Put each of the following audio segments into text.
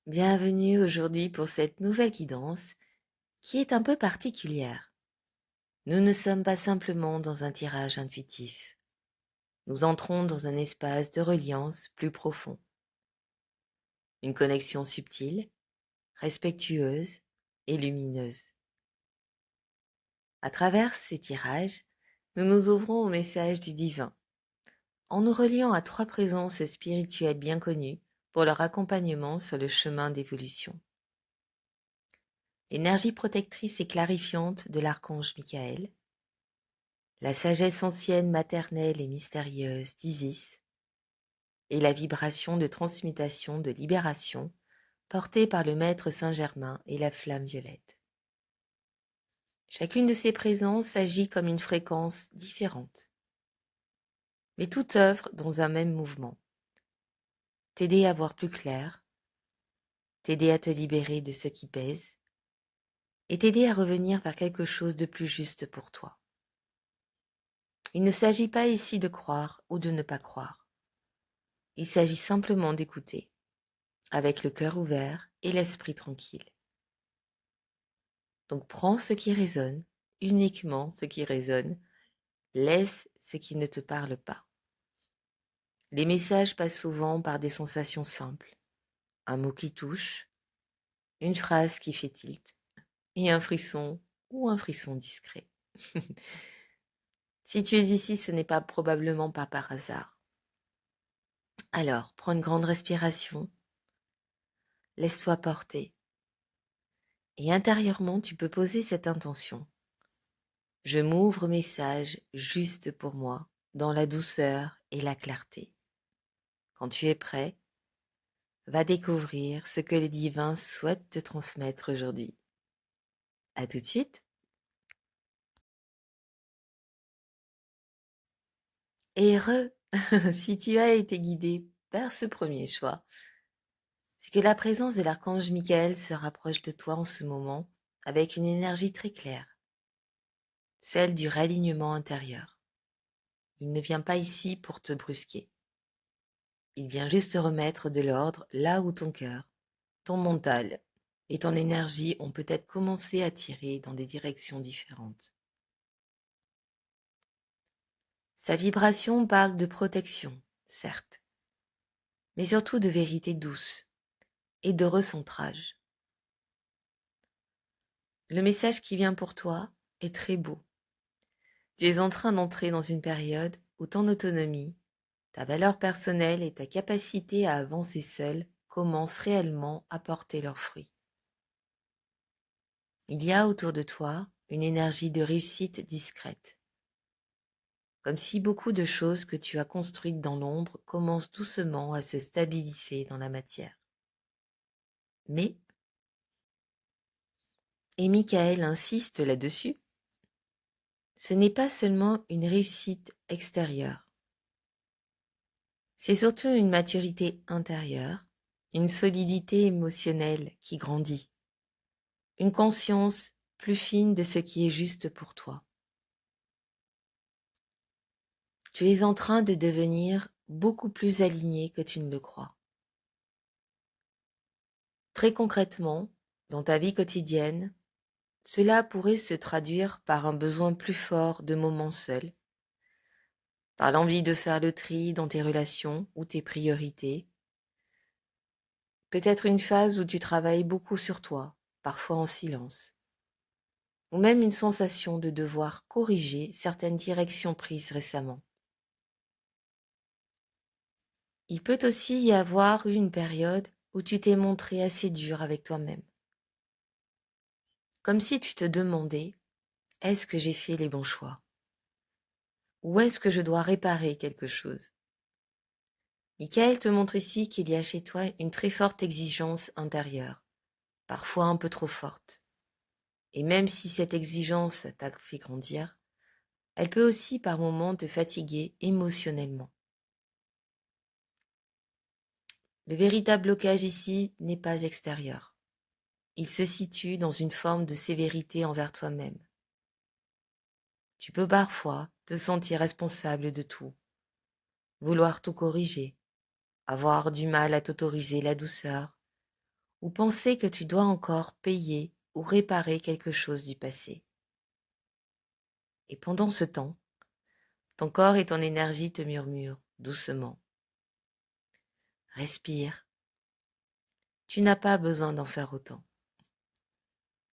Bienvenue aujourd'hui pour cette nouvelle guidance qui est un peu particulière. Nous ne sommes pas simplement dans un tirage intuitif. Nous entrons dans un espace de reliance plus profond. Une connexion subtile, respectueuse et lumineuse. À travers ces tirages, nous nous ouvrons au message du divin, en nous reliant à 3 présences spirituelles bien connues pour leur accompagnement sur le chemin d'évolution. L'énergie protectrice et clarifiante de l'archange Michael, la sagesse ancienne, maternelle et mystérieuse d'Isis, et la vibration de transmutation de libération portée par le maître Saint-Germain et la flamme violette. Chacune de ces présences agit comme une fréquence différente, mais toute œuvre dans un même mouvement. T'aider à voir plus clair, t'aider à te libérer de ce qui pèse, et t'aider à revenir vers quelque chose de plus juste pour toi. Il ne s'agit pas ici de croire ou de ne pas croire. Il s'agit simplement d'écouter, avec le cœur ouvert et l'esprit tranquille. Donc prends ce qui résonne, uniquement ce qui résonne, laisse ce qui ne te parle pas. Les messages passent souvent par des sensations simples, un mot qui touche, une phrase qui fait tilt, et un frisson ou un frisson discret. Si tu es ici, ce n'est pas probablement pas par hasard. Alors, prends une grande respiration, laisse-toi porter, et intérieurement, tu peux poser cette intention. Je m'ouvre au message juste pour moi, dans la douceur et la clarté. Quand tu es prêt, va découvrir ce que les divins souhaitent te transmettre aujourd'hui. À tout de suite. Et si tu as été guidé par ce premier choix, c'est que la présence de l'archange Michael se rapproche de toi en ce moment avec une énergie très claire, celle du réalignement intérieur. Il ne vient pas ici pour te brusquer. Il vient juste te remettre de l'ordre là où ton cœur, ton mental et ton énergie ont peut-être commencé à tirer dans des directions différentes. Sa vibration parle de protection, certes, mais surtout de vérité douce et de recentrage. Le message qui vient pour toi est très beau. Tu es en train d'entrer dans une période où ton autonomie, ta valeur personnelle et ta capacité à avancer seule commencent réellement à porter leurs fruits. Il y a autour de toi une énergie de réussite discrète, comme si beaucoup de choses que tu as construites dans l'ombre commencent doucement à se stabiliser dans la matière. Mais, et Michael insiste là-dessus, ce n'est pas seulement une réussite extérieure, c'est surtout une maturité intérieure, une solidité émotionnelle qui grandit, une conscience plus fine de ce qui est juste pour toi. Tu es en train de devenir beaucoup plus aligné que tu ne le crois. Très concrètement, dans ta vie quotidienne, cela pourrait se traduire par un besoin plus fort de moments seuls, par l'envie de faire le tri dans tes relations ou tes priorités, peut-être une phase où tu travailles beaucoup sur toi, parfois en silence, ou même une sensation de devoir corriger certaines directions prises récemment. Il peut aussi y avoir eu une période où tu t'es montré assez dur avec toi-même, comme si tu te demandais: est-ce que j'ai fait les bons choix? Ou est-ce que je dois réparer quelque chose? Michael te montre ici qu'il y a chez toi une très forte exigence intérieure, parfois un peu trop forte. Et même si cette exigence t'a fait grandir, elle peut aussi par moments te fatiguer émotionnellement. Le véritable blocage ici n'est pas extérieur. Il se situe dans une forme de sévérité envers toi-même. Tu peux parfois te sentir responsable de tout, vouloir tout corriger, avoir du mal à t'autoriser la douceur, ou penser que tu dois encore payer ou réparer quelque chose du passé. Et pendant ce temps, ton corps et ton énergie te murmurent doucement. Respire, tu n'as pas besoin d'en faire autant.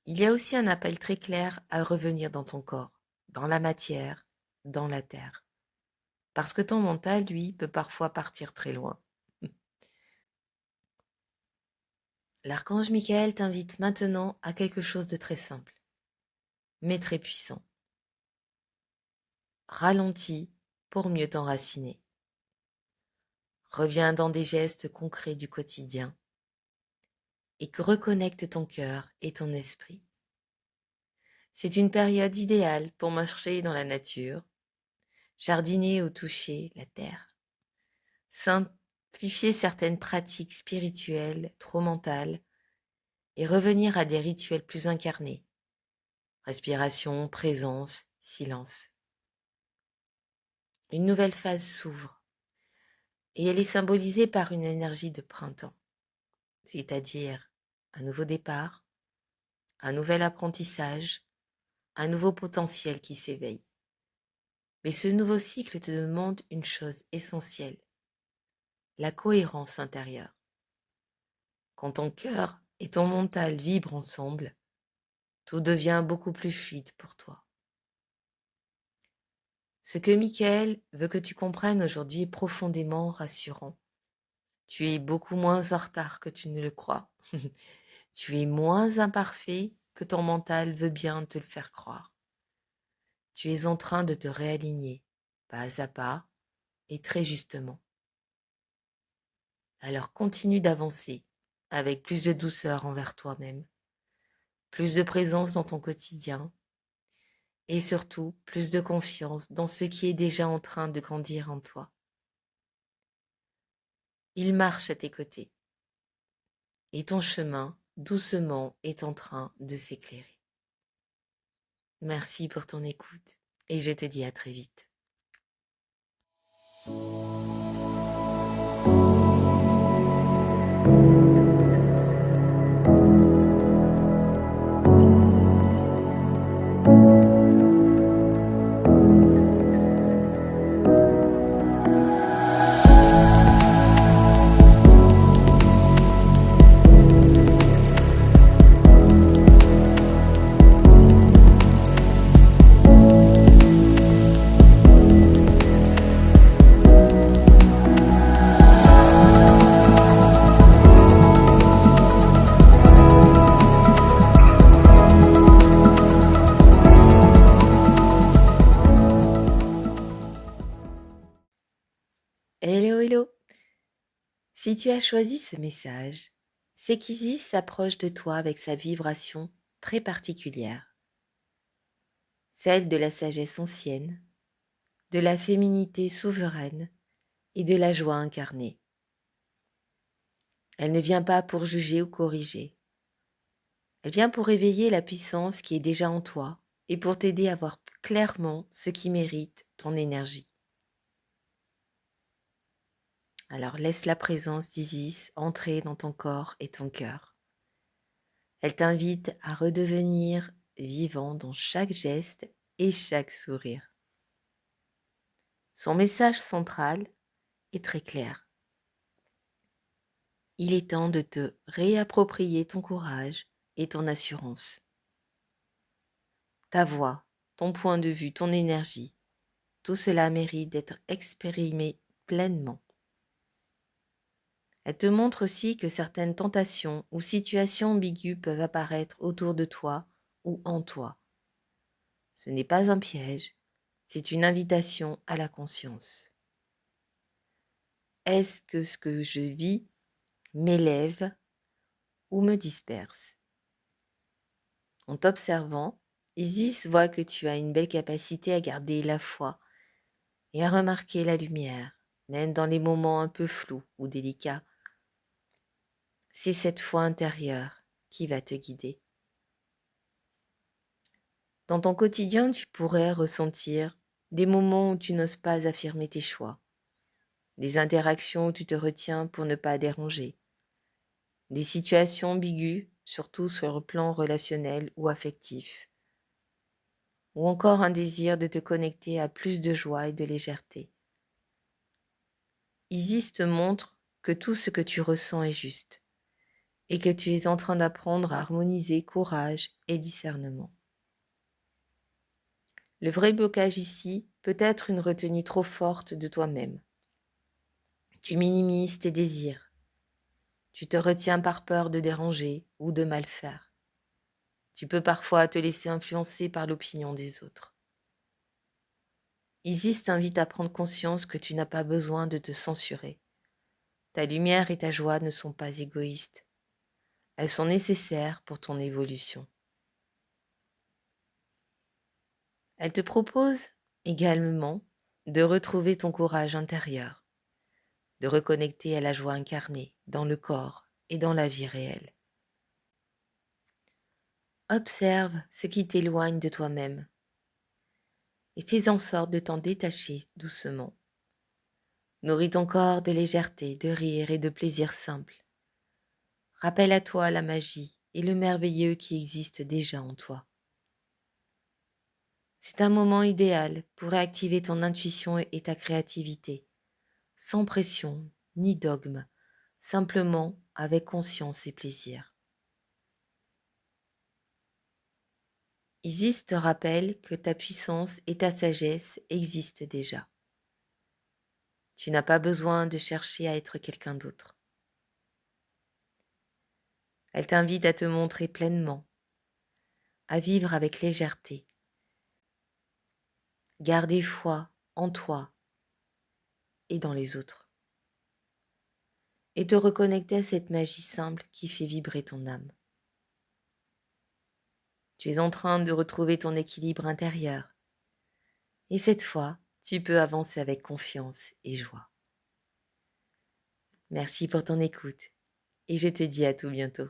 Il y a aussi un appel très clair à revenir dans ton corps, dans la matière, dans la terre. Parce que ton mental, lui, peut parfois partir très loin. L'archange Michael t'invite maintenant à quelque chose de très simple, mais très puissant. Ralentis pour mieux t'enraciner. Reviens dans des gestes concrets du quotidien et reconnecte ton cœur et ton esprit. C'est une période idéale pour marcher dans la nature, jardiner ou toucher la terre, simplifier certaines pratiques spirituelles trop mentales et revenir à des rituels plus incarnés. Respiration, présence, silence. Une nouvelle phase s'ouvre et elle est symbolisée par une énergie de printemps, c'est-à-dire un nouveau départ, un nouvel apprentissage, un nouveau potentiel qui s'éveille. Mais ce nouveau cycle te demande une chose essentielle, la cohérence intérieure. Quand ton cœur et ton mental vibrent ensemble, tout devient beaucoup plus fluide pour toi. Ce que Michael veut que tu comprennes aujourd'hui est profondément rassurant. Tu es beaucoup moins en retard que tu ne le crois. Tu es moins imparfait que ton mental veut bien te le faire croire. Tu es en train de te réaligner, pas à pas, et très justement. Alors continue d'avancer, avec plus de douceur envers toi-même, plus de présence dans ton quotidien, et surtout plus de confiance dans ce qui est déjà en train de grandir en toi. Il marche à tes côtés, et ton chemin, doucement, est en train de s'éclairer. Merci pour ton écoute, et je te dis à très vite. Hello, hello! Si tu as choisi ce message, c'est qu'Isis s'approche de toi avec sa vibration très particulière, celle de la sagesse ancienne, de la féminité souveraine et de la joie incarnée. Elle ne vient pas pour juger ou corriger. Elle vient pour éveiller la puissance qui est déjà en toi et pour t'aider à voir clairement ce qui mérite ton énergie. Alors laisse la présence d'Isis entrer dans ton corps et ton cœur. Elle t'invite à redevenir vivant dans chaque geste et chaque sourire. Son message central est très clair. Il est temps de te réapproprier ton courage et ton assurance. Ta voix, ton point de vue, ton énergie, tout cela mérite d'être exprimé pleinement. Elle te montre aussi que certaines tentations ou situations ambiguës peuvent apparaître autour de toi ou en toi. Ce n'est pas un piège, c'est une invitation à la conscience. Est-ce que ce que je vis m'élève ou me disperse? En t'observant, Isis voit que tu as une belle capacité à garder la foi et à remarquer la lumière, même dans les moments un peu flous ou délicats. C'est cette foi intérieure qui va te guider. Dans ton quotidien, tu pourrais ressentir des moments où tu n'oses pas affirmer tes choix, des interactions où tu te retiens pour ne pas déranger, des situations ambiguës, surtout sur le plan relationnel ou affectif, ou encore un désir de te connecter à plus de joie et de légèreté. Isis te montre que tout ce que tu ressens est juste et que tu es en train d'apprendre à harmoniser courage et discernement. Le vrai blocage ici peut être une retenue trop forte de toi-même. Tu minimises tes désirs. Tu te retiens par peur de déranger ou de mal faire. Tu peux parfois te laisser influencer par l'opinion des autres. Isis t'invite à prendre conscience que tu n'as pas besoin de te censurer. Ta lumière et ta joie ne sont pas égoïstes. Elles sont nécessaires pour ton évolution. Elle te propose également de retrouver ton courage intérieur, de reconnecter à la joie incarnée dans le corps et dans la vie réelle. Observe ce qui t'éloigne de toi-même et fais en sorte de t'en détacher doucement. Nourris ton corps de légèreté, de rire et de plaisir simple. Rappelle à toi la magie et le merveilleux qui existe déjà en toi. C'est un moment idéal pour réactiver ton intuition et ta créativité, sans pression ni dogme, simplement avec conscience et plaisir. Isis te rappelle que ta puissance et ta sagesse existent déjà. Tu n'as pas besoin de chercher à être quelqu'un d'autre. Elle t'invite à te montrer pleinement, à vivre avec légèreté, garder foi en toi et dans les autres, et te reconnecter à cette magie simple qui fait vibrer ton âme. Tu es en train de retrouver ton équilibre intérieur, et cette fois, tu peux avancer avec confiance et joie. Merci pour ton écoute, et je te dis à tout bientôt.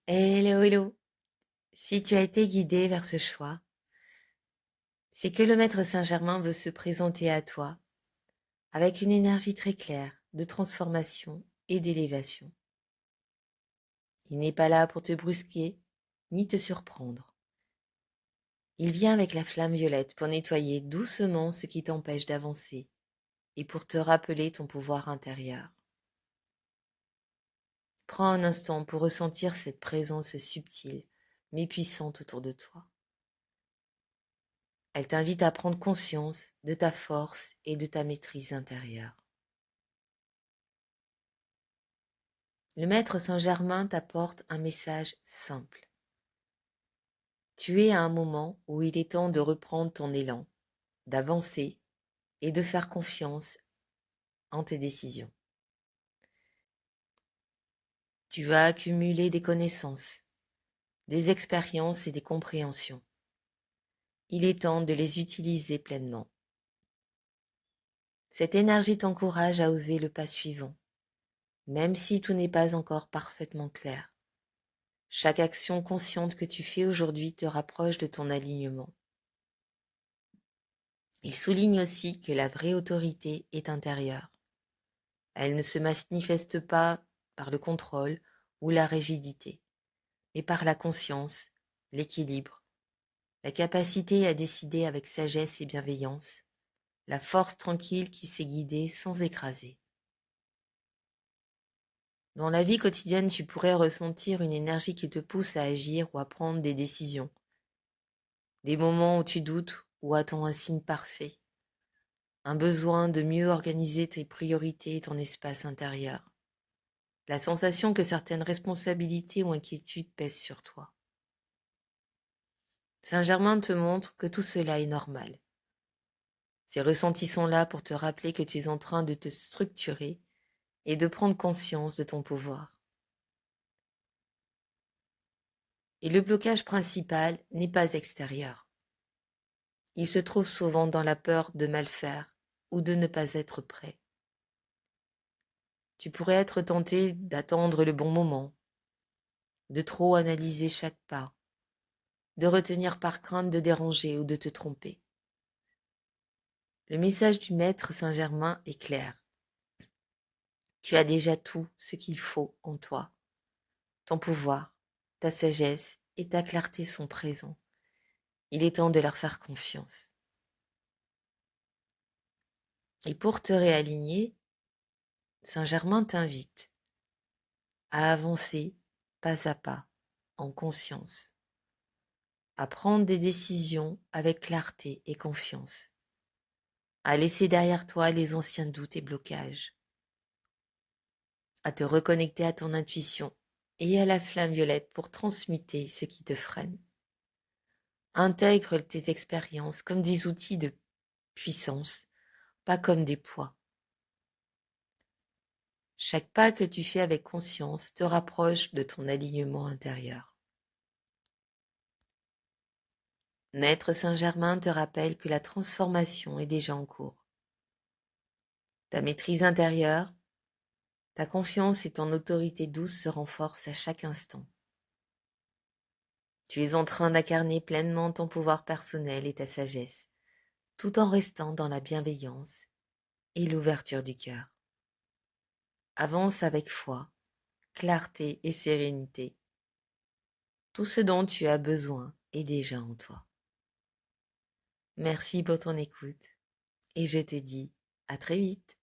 Hello, hello! Si tu as été guidé vers ce choix, c'est que le Maître Saint-Germain veut se présenter à toi avec une énergie très claire de transformation et d'élévation. Il n'est pas là pour te brusquer ni te surprendre. Il vient avec la flamme violette pour nettoyer doucement ce qui t'empêche d'avancer et pour te rappeler ton pouvoir intérieur. Prends un instant pour ressentir cette présence subtile mais puissante autour de toi. Elle t'invite à prendre conscience de ta force et de ta maîtrise intérieure. Le Maître Saint-Germain t'apporte un message simple. Tu es à un moment où il est temps de reprendre ton élan, d'avancer et de faire confiance en tes décisions. Tu vas accumuler des connaissances, des expériences et des compréhensions. Il est temps de les utiliser pleinement. Cette énergie t'encourage à oser le pas suivant, même si tout n'est pas encore parfaitement clair. Chaque action consciente que tu fais aujourd'hui te rapproche de ton alignement. Il souligne aussi que la vraie autorité est intérieure. Elle ne se manifeste pas par le contrôle ou la rigidité, mais par la conscience, l'équilibre, la capacité à décider avec sagesse et bienveillance, la force tranquille qui sait guider sans écraser. Dans la vie quotidienne, tu pourrais ressentir une énergie qui te pousse à agir ou à prendre des décisions. Des moments où tu doutes ou attends un signe parfait. Un besoin de mieux organiser tes priorités et ton espace intérieur. La sensation que certaines responsabilités ou inquiétudes pèsent sur toi. Saint-Germain te montre que tout cela est normal. Ces ressentis sont là pour te rappeler que tu es en train de te structurer et de prendre conscience de ton pouvoir. Et le blocage principal n'est pas extérieur. Il se trouve souvent dans la peur de mal faire ou de ne pas être prêt. Tu pourrais être tenté d'attendre le bon moment, de trop analyser chaque pas, de retenir par crainte de déranger ou de te tromper. Le message du maître Saint-Germain est clair. Tu as déjà tout ce qu'il faut en toi. Ton pouvoir, ta sagesse et ta clarté sont présents. Il est temps de leur faire confiance. Et pour te réaligner, Saint-Germain t'invite à avancer pas à pas, en conscience, à prendre des décisions avec clarté et confiance, à laisser derrière toi les anciens doutes et blocages, à te reconnecter à ton intuition et à la flamme violette pour transmuter ce qui te freine. Intègre tes expériences comme des outils de puissance, pas comme des poids. Chaque pas que tu fais avec conscience te rapproche de ton alignement intérieur. Maître Saint-Germain te rappelle que la transformation est déjà en cours. Ta maîtrise intérieure, ta confiance et ton autorité douce se renforcent à chaque instant. Tu es en train d'incarner pleinement ton pouvoir personnel et ta sagesse, tout en restant dans la bienveillance et l'ouverture du cœur. Avance avec foi, clarté et sérénité. Tout ce dont tu as besoin est déjà en toi. Merci pour ton écoute et je te dis à très vite.